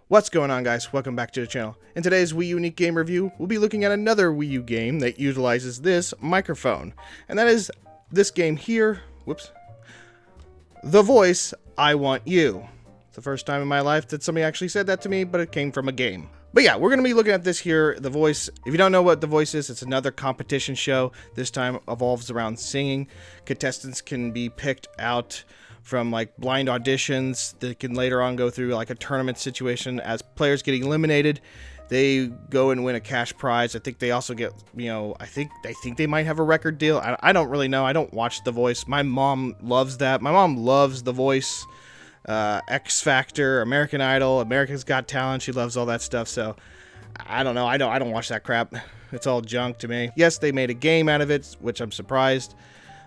What's going on, guys? Welcome back to the channel. In today's Wii U-nique game review, we'll be looking at another Wii U game that utilizes this microphone. And that is this game here. Whoops. The Voice, I Want You. It's the first time in my life that somebody actually said that to me, but it came from a game. But yeah, we're going to be looking at this here, The Voice. If you don't know what The Voice is, it's another competition show. This time evolves around singing. Contestants can be picked out from like blind auditions that can later on go through like a tournament situation. As players get eliminated, they go and win a cash prize. I think they also get, I think they might have a record deal. I don't really know. I don't watch The Voice. My mom loves that. My mom loves The Voice, X Factor, American Idol, America's Got Talent. She loves all that stuff. So I don't know. I don't watch that crap. It's all junk to me. Yes, they made a game out of it, which I'm surprised.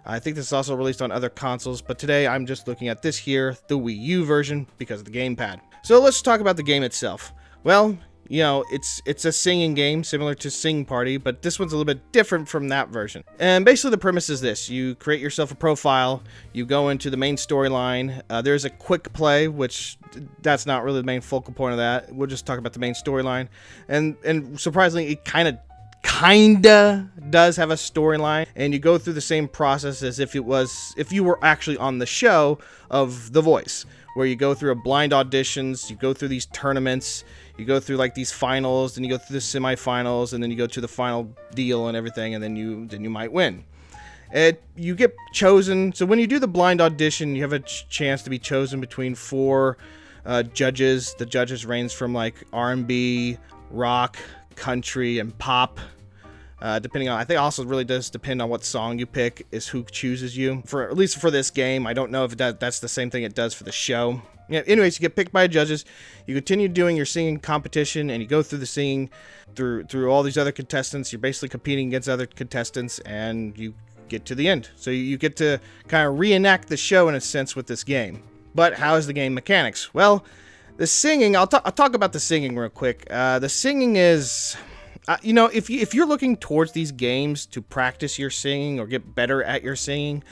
I think this is also released on other consoles, but today I'm just looking at this here, the Wii U version, because of the gamepad. So let's talk about the game itself. Well, it's a singing game similar to Sing Party, but this one's a little bit different from that version. And basically the premise is this: you create yourself a profile, you go into the main storyline. There's a quick play, which that's not really the main focal point of that. We'll just talk about the main storyline. And surprisingly, it kinda does have a storyline, and you go through the same process as if you were actually on the show of The Voice, where you go through a blind auditions, you go through these tournaments, you go through like these finals, and you go through the semifinals, and then you go to the final deal and everything, and then you might win. You get chosen. So when you do the blind audition, you have a chance to be chosen between 4 judges. The judges range from like R&B, rock, country, and pop, depending on, I think also really does depend on what song you pick is who chooses you, for at least for this game. I don't know if that's the same thing it does for the show. Yeah, anyways, you get picked by judges, you continue doing your singing competition, and you go through the singing through all these other contestants. You're basically competing against other contestants, and you get to the end. So you get to kind of reenact the show in a sense with this game. But how is the game mechanics? Well, the singing, I'll talk about the singing real quick. The singing is, if you're looking towards these games to practice your singing or get better at your singing,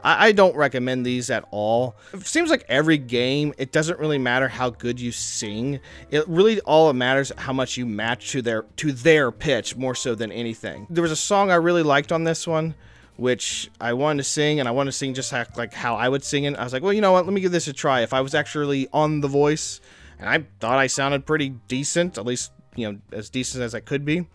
I don't recommend these at all. It seems like every game, it doesn't really matter how good you sing. It really all it matters how much you match to their pitch, more so than anything. There was a song I really liked on this one, which I wanted to sing, and I wanted to sing just like how I would sing it. I was like, well, you know what, let me give this a try. If I was actually on The Voice, and I thought I sounded pretty decent, at least, as decent as I could be,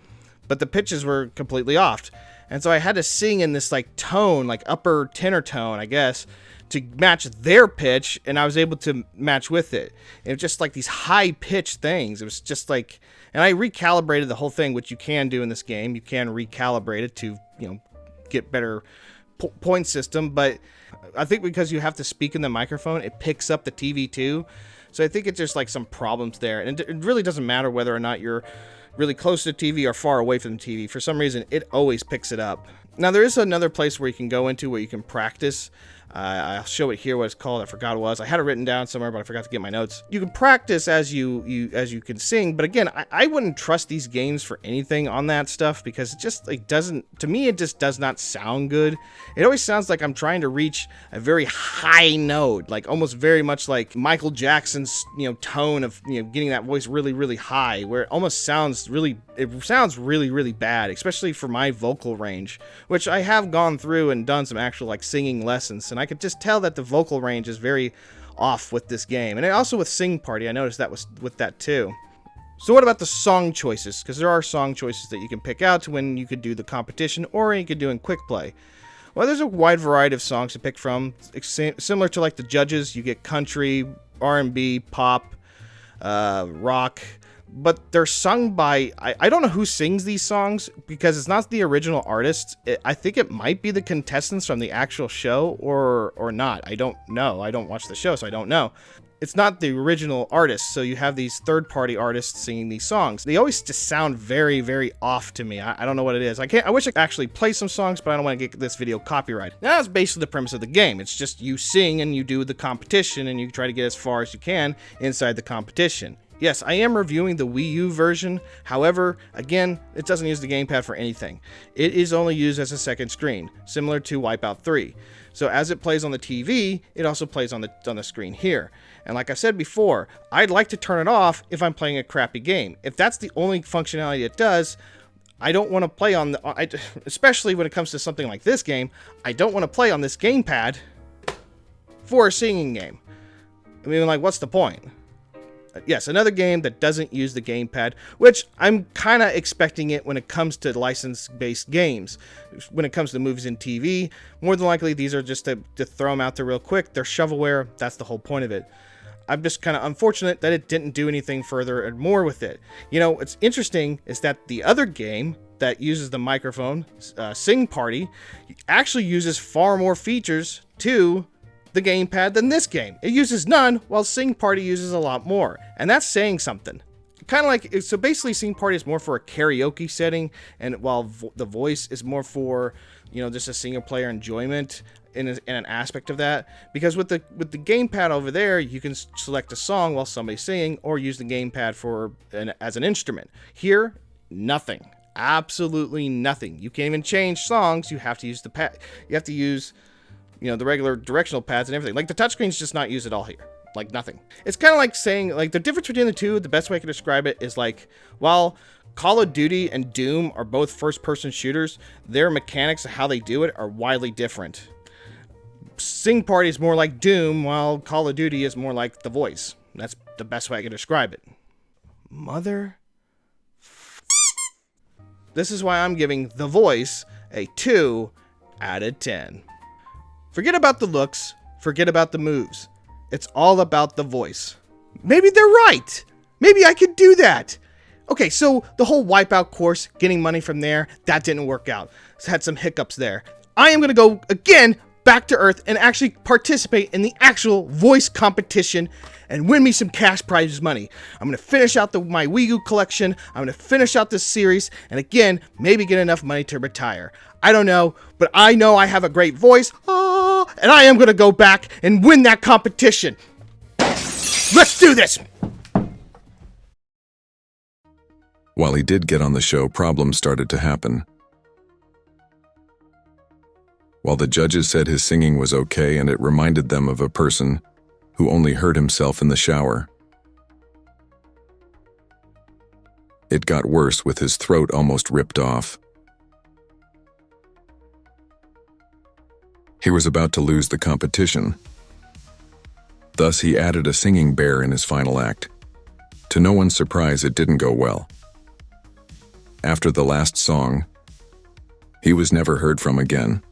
but the pitches were completely off. And so I had to sing in this like tone, like upper tenor tone, I guess, to match their pitch, and I was able to match with it. It was just like these high-pitched things. It was just like, and I recalibrated the whole thing, which you can do in this game. You can recalibrate it to, get better point system, but I think because you have to speak in the microphone, it picks up the TV too. So I think it's just like some problems there, and it really doesn't matter whether or not you're really close to the TV or far away from the TV. For some reason, it always picks it up. Now, there is another place where you can go into where you can practice. I'll show it here what it's called. I forgot what it was. I had it written down somewhere, but I forgot to get my notes. You can practice as you can sing, but again, I wouldn't trust these games for anything on that stuff, because it just doesn't, to me, it just does not sound good. It always sounds like I'm trying to reach a very high note, like almost very much like Michael Jackson's tone of getting that voice really, really high, where it almost sounds really bad, especially for my vocal range, which I have gone through and done some actual like singing lessons, and I could just tell that the vocal range is very off with this game. And also with Sing Party, I noticed that was with that too. So what about the song choices? Because there are song choices that you can pick out when you could do the competition, or you could do in quick play. Well, there's a wide variety of songs to pick from. Similar to like the judges, you get country, R&B, pop, rock, but they're sung by, I don't know who sings these songs, because it's not the original artists. I think it might be the contestants from the actual show, or not. I don't know. I don't watch the show, so I don't know. It's not the original artists, so you have these third-party artists singing these songs. They always just sound very, very off to me. I don't know what it is. I wish I could actually play some songs, but I don't want to get this video copyrighted. That's basically the premise of the game. It's just you sing and you do the competition, and you try to get as far as you can inside the competition. Yes, I am reviewing the Wii U version. However, again, it doesn't use the gamepad for anything. It is only used as a second screen, similar to Wipeout 3. So as it plays on the TV, it also plays on the screen here. And like I said before, I'd like to turn it off if I'm playing a crappy game. If that's the only functionality it does, I don't want to play on especially when it comes to something like this game, I don't want to play on this gamepad for a singing game. I mean, like, what's the point? Yes, another game that doesn't use the gamepad, which I'm kind of expecting it when it comes to license-based games. When it comes to movies and TV, more than likely these are just to throw them out there real quick. They're shovelware. That's the whole point of it. I'm just kind of unfortunate that it didn't do anything further and more with it. You know, what's interesting is that the other game that uses the microphone, Sing Party, actually uses far more features to the gamepad than this game. It uses none, while Sing Party uses a lot more, and that's saying something. Kind of like, so basically Sing Party is more for a karaoke setting, and while the voice is more for, you know, just a single player enjoyment in an aspect of that. Because with the gamepad over there, you can select a song while somebody's singing, or use the gamepad as an instrument. Here, nothing. Absolutely nothing. You can't even change songs. You have to use the pad. You have to use, you know, the regular directional pads and everything. Like, the touchscreen's just not used at all here. Like, nothing. It's kind of like saying, like, the difference between the two, the best way I can describe it is like, while Call of Duty and Doom are both first-person shooters, their mechanics of how they do it are widely different. Sing Party is more like Doom, while Call of Duty is more like The Voice. That's the best way I can describe it. This is why I'm giving The Voice a 2 out of 10. Forget about the looks, forget about the moves. It's all about the voice. Maybe they're right. Maybe I could do that. Okay, so the whole Wipeout course, getting money from there, that didn't work out. It's had some hiccups there. I am going to go, again, back to earth and actually participate in the actual voice competition and win me some cash prize money. I'm going to finish out my Wii U collection. I'm going to finish out this series, and again, maybe get enough money to retire. I don't know, but I know I have a great voice, and I am going to go back and win that competition. Let's do this! While he did get on the show, problems started to happen. While the judges said his singing was okay and it reminded them of a person who only heard himself in the shower, it got worse with his throat almost ripped off. He was about to lose the competition. Thus, he added a singing bear in his final act. To no one's surprise, it didn't go well. After the last song, he was never heard from again.